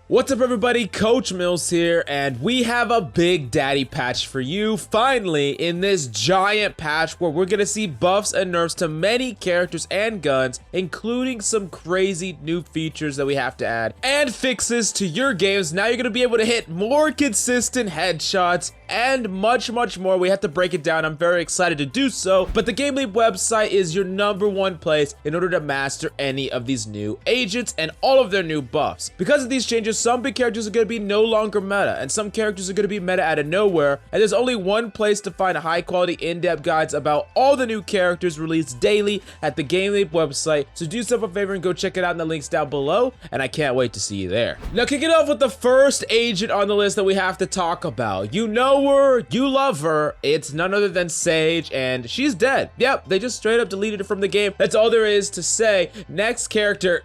What's up everybody, Coach Mills here, and we have a big daddy patch for you finally in this giant patch where we're gonna see buffs and nerfs to many characters and guns, including some crazy new features that we have to add, and fixes to your games. Now you're gonna be able to hit more consistent headshots and much more. We have to break it down. I'm very excited to do so, but the GameLeap website is your #1 place in order to master any of these new agents and all of their new buffs. Because of these changes, some big characters are going to be no longer meta, and some characters are going to be meta out of nowhere, and there's only one place to find high quality in-depth guides about all the new characters released daily at the GameLeap website. So do yourself a favor and go check it out in the links down below, and I can't wait to see you there. Now kicking off with the first agent on the list that we have to talk about. You know her, you love her, it's none other than Sage, and she's dead. Yep, they just straight up deleted it from the game. That's all there is to say. Next character,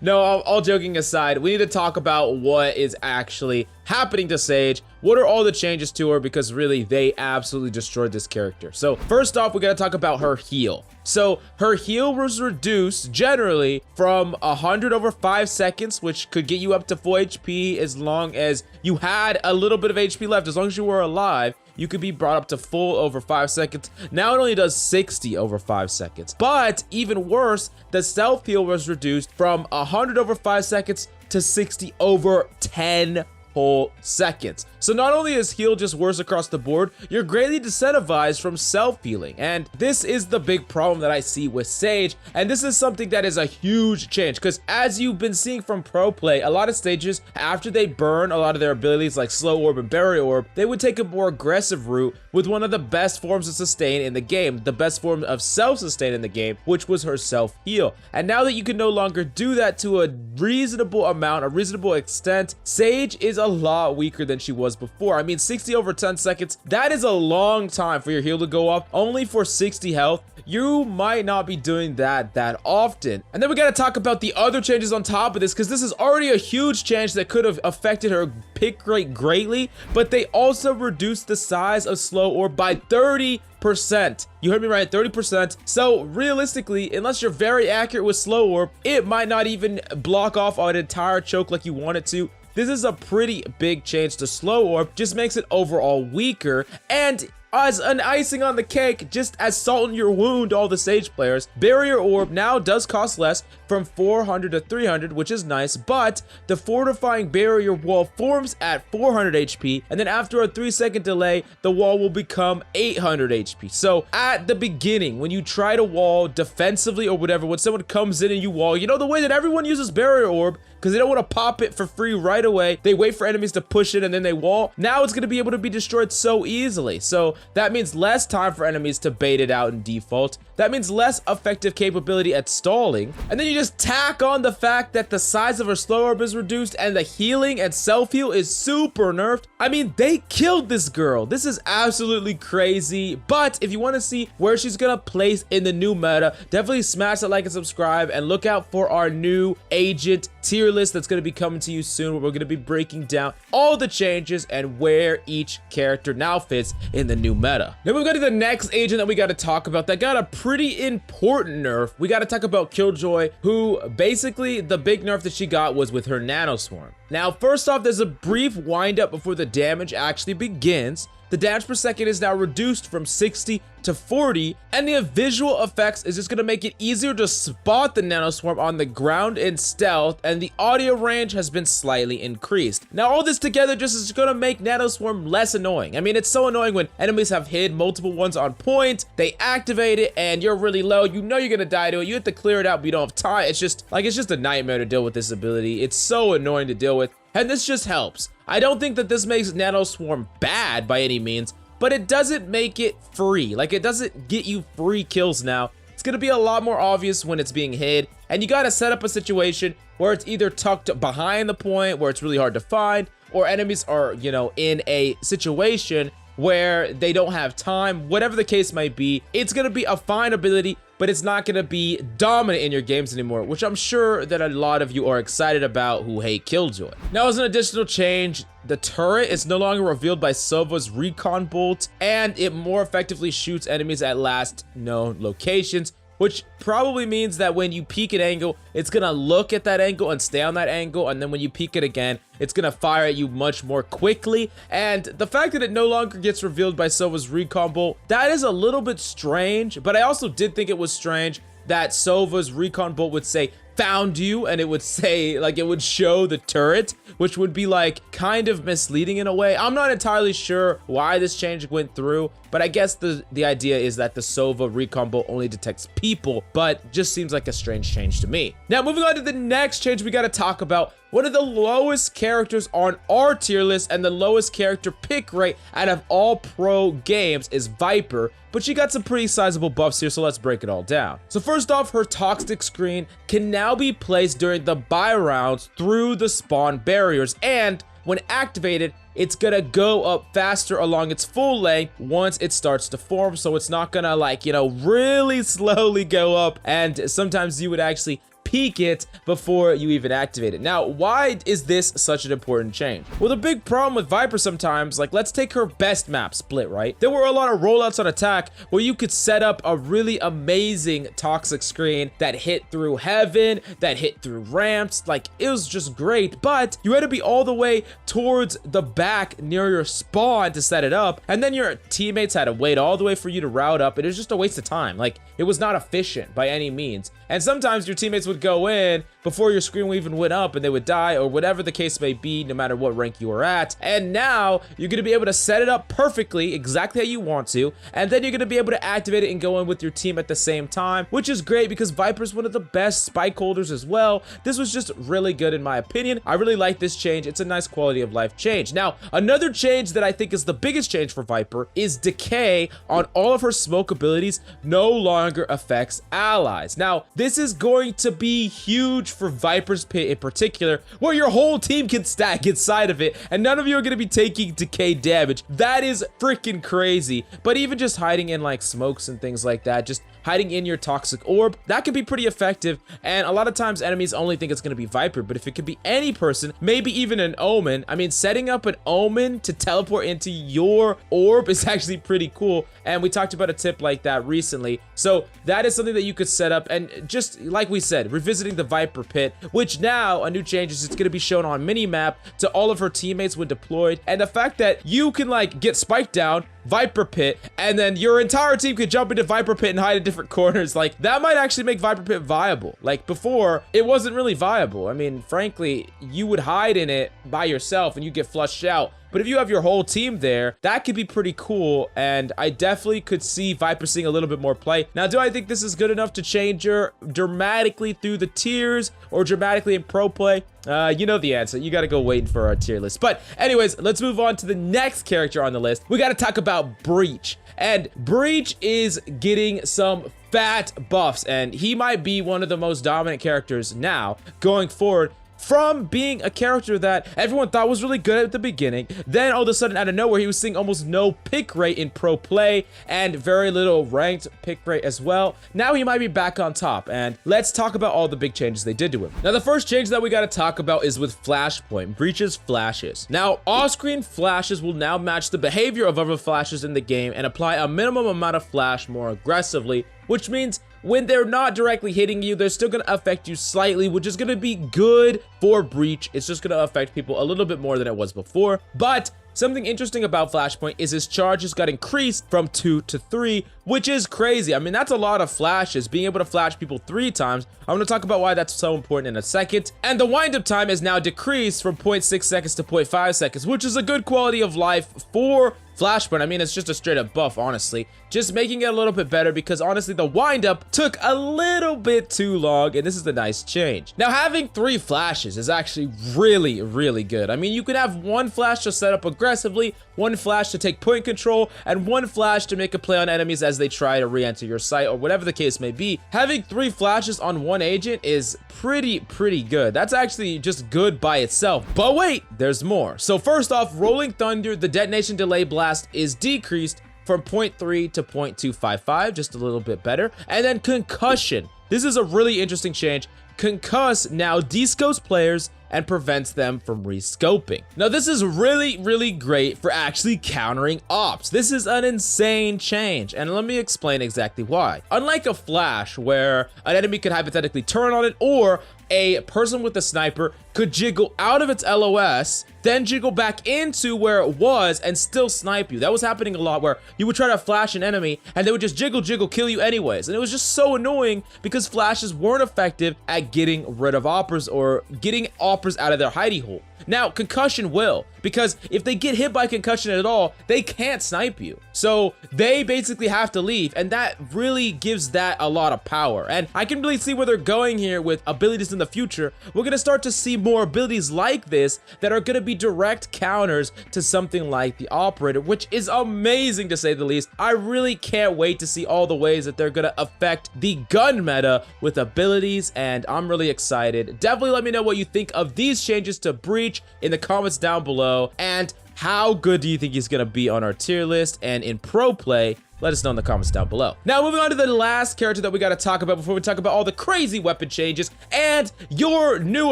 no, all joking aside, we need to talk about what is actually happening to Sage. What are all the changes to her? Because really, they absolutely destroyed this character. So first off, we gotta talk about her heal. So her heal was reduced generally from 100 over 5 seconds, which could get you up to full HP as long as you had a little bit of HP left. As long as you were alive, you could be brought up to full over 5 seconds. Now it only does 60 over 5 seconds. But even worse, the self heal was reduced from 100 over 5 seconds to 60 over 10 whole seconds. So not only is heal just worse across the board, you're greatly disincentivized from self-healing. And this is the big problem that I see with Sage. And this is something that is a huge change, because as you've been seeing from pro play, a lot of stages, after they burn a lot of their abilities like slow orb and barrier orb, they would take a more aggressive route with one of the best forms of sustain in the game, the best form of self-sustain in the game, which was her self-heal. And now that you can no longer do that to a reasonable amount, a reasonable extent, Sage is a lot weaker than she was before. I mean, 60 over 10 seconds, that is a long time for your heal to go up only for 60 health. You might not be doing that often. And then we gotta talk about the other changes on top of this, because this is already a huge change that could have affected her pick rate greatly, but they also reduced the size of slow orb by 30%. You heard me right, 30%. So realistically, unless you're very accurate with slow orb, it might not even block off an entire choke like you want it to. This is a pretty big change to slow orb, just makes it overall weaker. And as an icing on the cake, just as salt in your wound, all the Sage players, barrier orb now does cost less from 400 to 300, which is nice, but the fortifying barrier wall forms at 400 HP, and then after a 3-second delay, the wall will become 800 HP. So at the beginning, when you try to wall defensively or whatever, when someone comes in and you wall, you know the way that everyone uses barrier orb, because they don't want to pop it for free right away. They wait for enemies to push it and then they wall. Now it's going to be able to be destroyed so easily. So that means less time for enemies to bait it out in default. That means less effective capability at stalling. And then you just tack on the fact that the size of her slow orb is reduced and the healing and self-heal is super nerfed. I mean, they killed this girl. This is absolutely crazy. But if you want to see where she's going to place in the new meta, definitely smash that like and subscribe, and look out for our new agent tier list that's going to be coming to you soon, where we're going to be breaking down all the changes and where each character now fits in the new meta. Now we've got to the next agent that we got to talk about that got a pretty important nerf. We got to talk about Killjoy, who basically the big nerf that she got was with her nanoswarm. Now first off, there's a brief wind up before the damage actually begins. The damage per second is now reduced from 60 to 40, and the visual effects is just going to make it easier to spot the nanoswarm on the ground in stealth, and the audio range has been slightly increased. Now all this together just is going to make nanoswarm less annoying. I mean, it's so annoying when enemies have hid multiple ones on point, they activate it, and you're really low, you know you're going to die to it, you have to clear it out, but you don't have time. It's just a nightmare to deal with this ability. It's so annoying to deal with, and this just helps. I don't think that this makes nanoswarm bad by any means, but it doesn't make it free. Like, it doesn't get you free kills now. It's gonna be a lot more obvious when it's being hid, and you gotta set up a situation where it's either tucked behind the point where it's really hard to find, or enemies are, you know, in a situation where they don't have time. Whatever the case might be, it's gonna be a fine ability, but it's not gonna be dominant in your games anymore, which I'm sure that a lot of you are excited about who hate Killjoy. Now, as an additional change, the turret is no longer revealed by Sova's recon bolt, and it more effectively shoots enemies at last known locations, which probably means that when you peek at angle, it's gonna look at that angle and stay on that angle, and then when you peek it again, it's gonna fire at you much more quickly. And the fact that it no longer gets revealed by Sova's recon bolt, that is a little bit strange, but I also did think it was strange that Sova's recon bolt would say found you, and it would say, like, it would show the turret, which would be like kind of misleading in a way. I'm not entirely sure why this change went through, but I guess the idea is that the Sova recon bolt only detects people, but just seems like a strange change to me. Now, moving on to the next change, we got to talk about one of the lowest characters on our tier list and the lowest character pick rate out of all pro games is Viper, but she got some pretty sizable buffs here, so let's break it all down. So first off, her toxic screen can now be placed during the buy rounds through the spawn barriers, and when activated, it's gonna go up faster along its full length once it starts to form, so it's not gonna, like, you know, really slowly go up, and sometimes you would actually peek it before you even activate it. Now, why is this such an important change? Well, the big problem with Viper sometimes, like, let's take her best map, Split, right? There were a lot of rollouts on attack where you could set up a really amazing toxic screen that hit through heaven, that hit through ramps. Like, it was just great, but you had to be all the way towards the back near your spawn to set it up, and then your teammates had to wait all the way for you to route up. It was just a waste of time. Like, it was not efficient by any means. And sometimes your teammates would go in before your screen even went up and they would die, or whatever the case may be, no matter what rank you were at. And now you're going to be able to set it up perfectly, exactly how you want to, and then you're going to be able to activate it and go in with your team at the same time, which is great because Viper's one of the best spike holders as well. This was just really good in my opinion. I really like this change. It's a nice quality of life change. Now, another change that I think is the biggest change for Viper is decay on all of her smoke abilities no longer affects allies. Now, this is going to be huge for Viper's pit in particular, where your whole team can stack inside of it and none of you are going to be taking decay damage. That is freaking crazy. But even just hiding in like smokes and things like that, just hiding in your toxic orb, that can be pretty effective. And a lot of times enemies only think it's going to be Viper, but if it could be any person, maybe even an Omen, I mean, setting up an Omen to teleport into your orb is actually pretty cool. And we talked about a tip like that recently. So that is something that you could set up. And just like we said, revisiting the Viper pit, which now a new change is it's going to be shown on minimap to all of her teammates when deployed. And the fact that you can like get spiked down, Viper pit, and then your entire team could jump into Viper pit and hide in different corners, like that might actually make Viper pit viable. Like before, it wasn't really viable. I mean, frankly, you would hide in it by yourself and you get flushed out. But if you have your whole team there, that could be pretty cool, and I definitely could see Viper seeing a little bit more play. Now, do I think this is good enough to change her dramatically through the tiers or dramatically in pro play? You know the answer. You got to go waiting for our tier list. But anyways, let's move on to the next character on the list. We got to talk about Breach. And Breach is getting some fat buffs, and he might be one of the most dominant characters now going forward, from being a character that everyone thought was really good at the beginning. Then all of a sudden, out of nowhere, he was seeing almost no pick rate in pro play and very little ranked pick rate as well. Now he might be back on top, and let's talk about all the big changes they did to him. Now, the first change that we got to talk about is with Flashpoint, Breach's flashes. Now, off-screen flashes will now match the behavior of other flashes in the game and apply a minimum amount of flash more aggressively, which means when they're not directly hitting you, they're still going to affect you slightly, which is going to be good for Breach. It's just going to affect people a little bit more than it was before. But something interesting about Flashpoint is his charges got increased from 2 to 3, which is crazy. I mean, that's a lot of flashes, being able to flash people 3 times. I'm going to talk about why that's so important in a second. And the wind-up time is now decreased from 0.6 seconds to 0.5 seconds, which is a good quality of life for Flashpoint. I mean, it's just a straight up buff, honestly. Just making it a little bit better because honestly, the wind-up took a little bit too long, and this is a nice change. Now, having 3 flashes is actually really, really good. I mean, you could have 1 flash to set up aggressively, 1 flash to take point control, and 1 flash to make a play on enemies as they try to re-enter your site, or whatever the case may be. Having 3 flashes on 1 agent is pretty good. That's actually just good by itself. But wait, there's more. So first off, Rolling Thunder, the detonation delay blast is decreased from 0.3 to 0.255, just a little bit better. And then Concussion. This is a really interesting change. Concuss now descos players and prevents them from rescoping. Now, this is really great for actually countering ops. This is an insane change, and let me explain exactly why. Unlike a flash, where an enemy could hypothetically turn on it, or a person with a sniper could jiggle out of its LOS, then jiggle back into where it was and still snipe you. That was happening a lot, where you would try to flash an enemy and they would just jiggle, kill you anyways. And it was just so annoying because flashes weren't effective at getting rid of oppers or getting oppers out of their hidey hole. Now, concussion will, because if they get hit by concussion at all, they can't snipe you. So they basically have to leave, and that really gives that a lot of power. And I can really see where they're going here with abilities in the future. We're gonna start to see more abilities like this that are gonna be direct counters to something like the Operator, which is amazing to say the least. I really can't wait to see all the ways that they're gonna affect the gun meta with abilities, and I'm really excited. Definitely let me know what you think of these changes to Breach in the comments down below, and how good do you think he's gonna be on our tier list and in pro play? Let us know in the comments down below. Now, moving on to the last character that we gotta talk about before we talk about all the crazy weapon changes and your new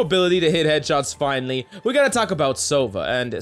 ability to hit headshots finally. We gotta talk about Sova, and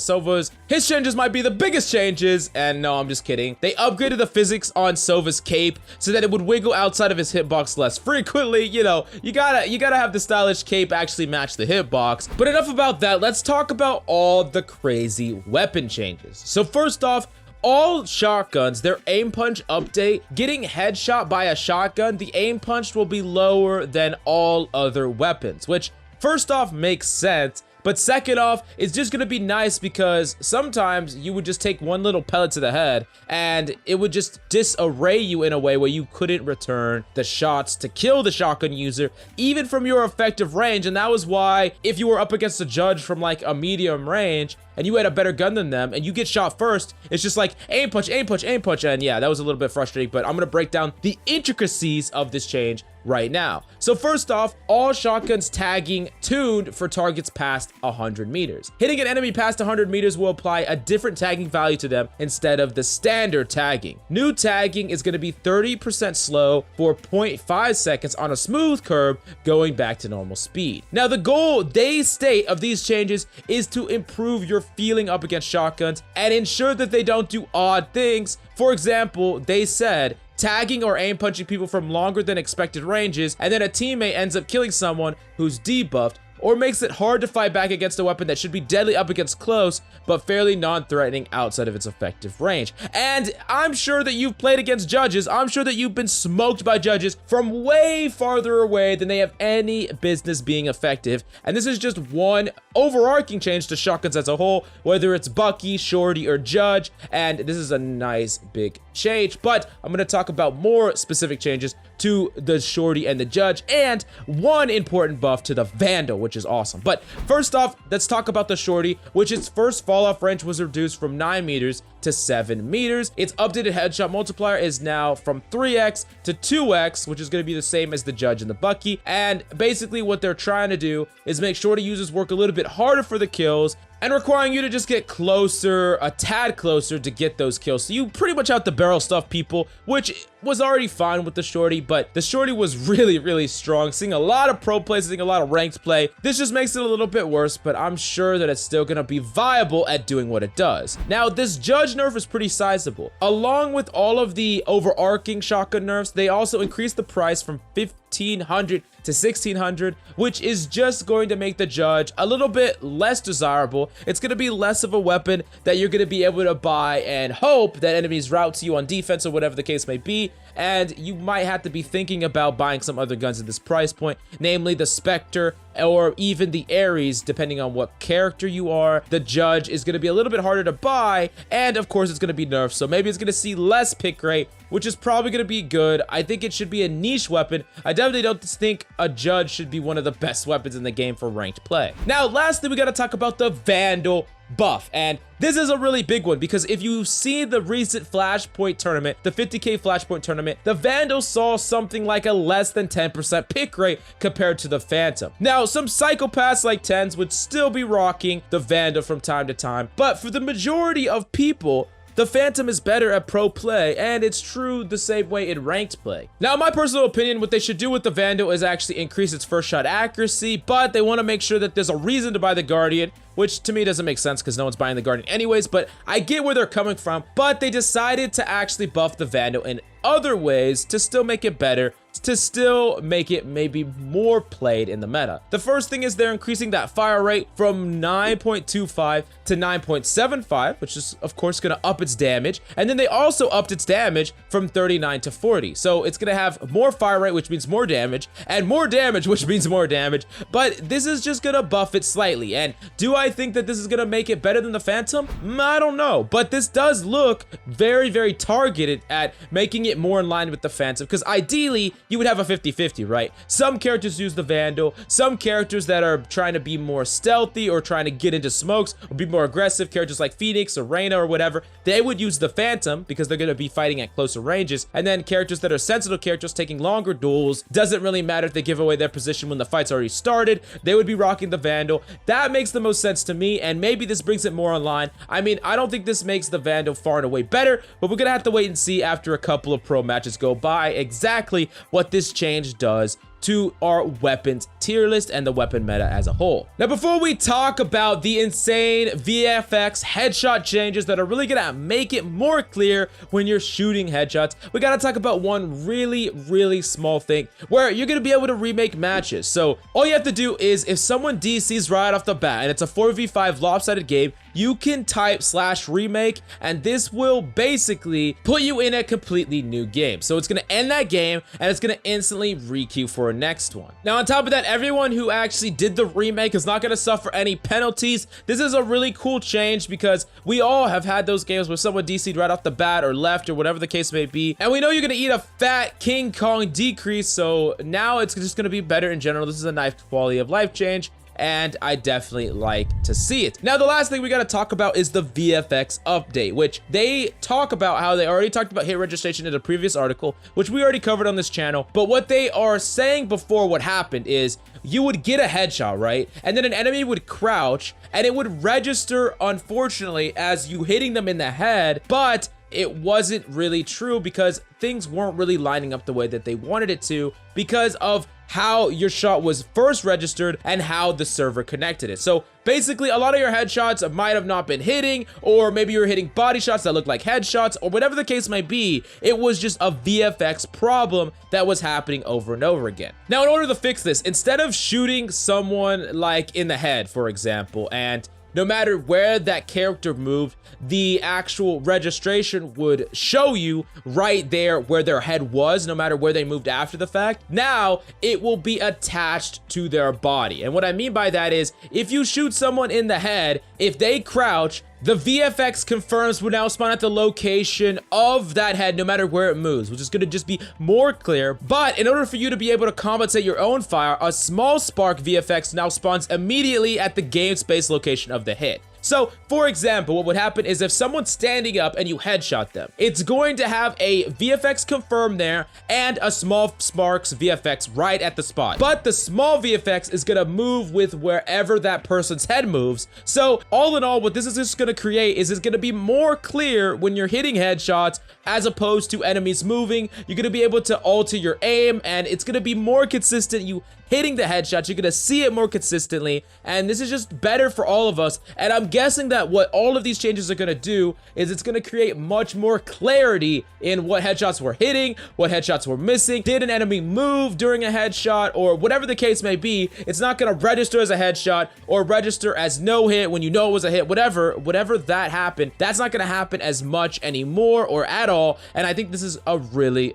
his changes might be the biggest changes, and no, I'm just kidding. They upgraded the physics on Sova's cape so that it would wiggle outside of his hitbox less frequently. You know, you gotta have the stylish cape actually match the hitbox. But enough about that, let's talk about all the crazy weapon changes. So first off, all shotguns, their aim punch update, getting headshot by a shotgun, the aim punch will be lower than all other weapons, which first off makes sense. But second off, it's just gonna be nice because sometimes you would just take one little pellet to the head and it would just disarray you in a way where you couldn't return the shots to kill the shotgun user, even from your effective range. And that was why if you were up against a judge from like a medium range and you had a better gun than them and you get shot first, it's just like aim punch, aim punch, aim punch. And yeah, that was a little bit frustrating, but I'm gonna break down the intricacies of this change right now. So first off, all shotguns tagging tuned for targets past 100 meters. Hitting an enemy past 100 meters will apply a different tagging value to them instead of the standard tagging. New tagging is going to be 30% slow for 0.5 seconds on a smooth curve, going back to normal speed. Now, the goal they state of these changes is to improve your feeling up against shotguns and ensure that they don't do odd things. For example, they said tagging or aim punching people from longer than expected ranges, and then a teammate ends up killing someone who's debuffed, or makes it hard to fight back against a weapon that should be deadly up against close, but fairly non-threatening outside of its effective range. And I'm sure that you've played against judges. I'm sure that you've been smoked by judges from way farther away than they have any business being effective. And this is just one overarching change to shotguns as a whole, whether it's Bucky, Shorty, or Judge. And this is a nice big change, but I'm gonna talk about more specific changes to the Shorty and the Judge, and one important buff to the Vandal, which is awesome. But first off, let's talk about the Shorty, which its first fall off range was reduced from 9 meters to 7 meters. Its updated headshot multiplier is now from 3x to 2x, which is going to be the same as the Judge and the Bucky. And basically what they're trying to do is make Shorty users work a little bit harder for the kills and requiring you to just get closer, a tad closer to get those kills. So you pretty much have to barrel stuff people, which was already fine with the Shorty, but the Shorty was really strong. Seeing a lot of pro plays, seeing a lot of ranked play. This just makes it a little bit worse, but I'm sure that it's still gonna be viable at doing what it does. Now, this Judge nerf is pretty sizable. Along with all of the overarching shotgun nerfs, they also increased the price from 1,500 to 1,600, which is just going to make the Judge a little bit less desirable. It's going to be less of a weapon that you're going to be able to buy and hope that enemies route to you on defense or whatever the case may be. And you might have to be thinking about buying some other guns at this price point, namely the Spectre or even the Ares, depending on what character you are. The Judge is going to be a little bit harder to buy, and of course it's going to be nerfed, so maybe it's going to see less pick rate, which is probably going to be good. I think it should be a niche weapon. I definitely don't think a Judge should be one of the best weapons in the game for ranked play. Now, lastly, we got to talk about the Vandal buff, and this is a really big one because if you see the recent Flashpoint tournament, the 50k Flashpoint tournament, the Vandal saw something like a less than 10% pick rate compared to the Phantom. Now, some psychopaths like Tens would still be rocking the Vandal from time to time, but for the majority of people, the Phantom is better at pro play, and it's true the same way in ranked play. Now, in my personal opinion, what they should do with the Vandal is actually increase its first shot accuracy, but they want to make sure that there's a reason to buy the Guardian, which to me doesn't make sense because no one's buying the Guardian anyways, but I get where they're coming from. But they decided to actually buff the Vandal in other ways to still make it better, to still make it maybe more played in the meta. The first thing is they're increasing that fire rate from 9.25 to 9.75, which is of course gonna up its damage. And then they also upped its damage from 39 to 40. So it's gonna have more fire rate, which means more damage, and more damage, which means more damage. But this is just gonna buff it slightly. And do I think that this is gonna make it better than the Phantom? I don't know. But this does look very, very targeted at making it more in line with the Phantom, because ideally you would have a 50-50, right? Some characters use the Vandal, some characters that are trying to be more stealthy or trying to get into smokes or be more aggressive, characters like Phoenix or Reyna or whatever, they would use the Phantom because they're going to be fighting at closer ranges. And then characters that are sensitive characters taking longer duels, doesn't really matter if they give away their position when the fight's already started, they would be rocking the Vandal. That makes the most sense to me, and maybe this brings it more online. I mean, I don't think this makes the Vandal far and away better, but we're going to have to wait and see after a couple of pro matches go by exactly what this change does to our weapons tier list and the weapon meta as a whole. Now, before we talk about the insane VFX headshot changes that are really gonna make it more clear when you're shooting headshots, we gotta talk about one really small thing where you're gonna be able to remake matches. So all you have to do is, if someone DCs right off the bat and it's a 4v5 lopsided game, you can type /remake, and this will basically put you in a completely new game. So it's gonna end that game and it's gonna instantly requeue for a next one. Now, on top of that, everyone who actually did the remake is not gonna suffer any penalties. This is a really cool change because we all have had those games where someone DC'd right off the bat or left or whatever the case may be, and we know you're gonna eat a fat King Kong decrease. So now it's just gonna be better in general. This is a nice quality of life change, and I definitely like to see it. Now, the last thing we got to talk about is the VFX update, which they talk about how they already talked about hit registration in a previous article, which we already covered on this channel. But what they are saying before what happened is you would get a headshot, right? And then an enemy would crouch and it would register, unfortunately, as you hitting them in the head, but it wasn't really true because things weren't really lining up the way that they wanted it to because of how your shot was first registered and how the server connected it. So basically, a lot of your headshots might have not been hitting, or maybe you're hitting body shots that look like headshots, or whatever the case might be. It was just a VFX problem that was happening over and over again. Now, in order to fix this, instead of shooting someone like in the head, for example, and no matter where that character moved, the actual registration would show you right there where their head was, no matter where they moved after the fact. Now, it will be attached to their body. And what I mean by that is, if you shoot someone in the head, if they crouch, the VFX confirms will now spawn at the location of that head no matter where it moves, which is going to just be more clear. But in order for you to be able to compensate your own fire, a small spark VFX now spawns immediately at the game space location of the hit. So, for example, what would happen is if someone's standing up and you headshot them, it's going to have a VFX confirm there and a small sparks VFX right at the spot. But the small VFX is going to move with wherever that person's head moves. So, all in all, what this is just going to create is it's going to be more clear when you're hitting headshots as opposed to enemies moving. You're going to be able to alter your aim, and it's going to be more consistent. You hitting the headshots, you're gonna see it more consistently, and this is just better for all of us. And I'm guessing that what all of these changes are gonna do is it's gonna create much more clarity in what headshots we're hitting, what headshots we're missing. Did an enemy move during a headshot, or whatever the case may be? It's not gonna register as a headshot or register as no hit when you know it was a hit. Whatever that happened, that's not gonna happen as much anymore or at all, and I think this is a really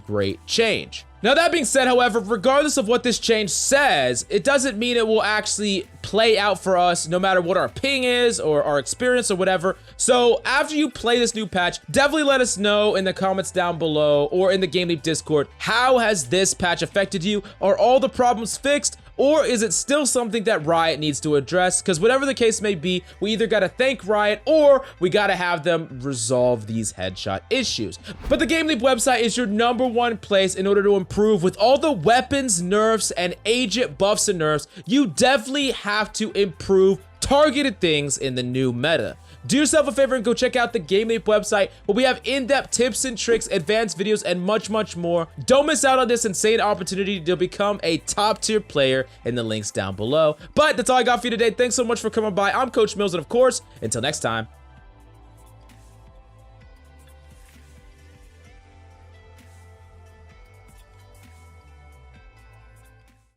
great change. Now, that being said, however, regardless of what this change says, it doesn't mean it will actually play out for us no matter what our ping is or our experience or whatever. So after you play this new patch, definitely let us know in the comments down below or in the GameLeap Discord, how has this patch affected you? Are all the problems fixed? Or is it still something that Riot needs to address? Because whatever the case may be, we either gotta thank Riot or we gotta have them resolve these headshot issues. But the GameLeap website is your #1 place in order to improve with all the weapons, nerfs, and agent buffs and nerfs. You definitely have to improve targeted things in the new meta. do yourself a favor and go check out the GameLeap website where we have in-depth tips and tricks, advanced videos, and much, much more. Don't miss out on this insane opportunity to become a top-tier player in the links down below. But that's all I got for you today. Thanks so much for coming by. I'm Coach Mills, and of course, until next time,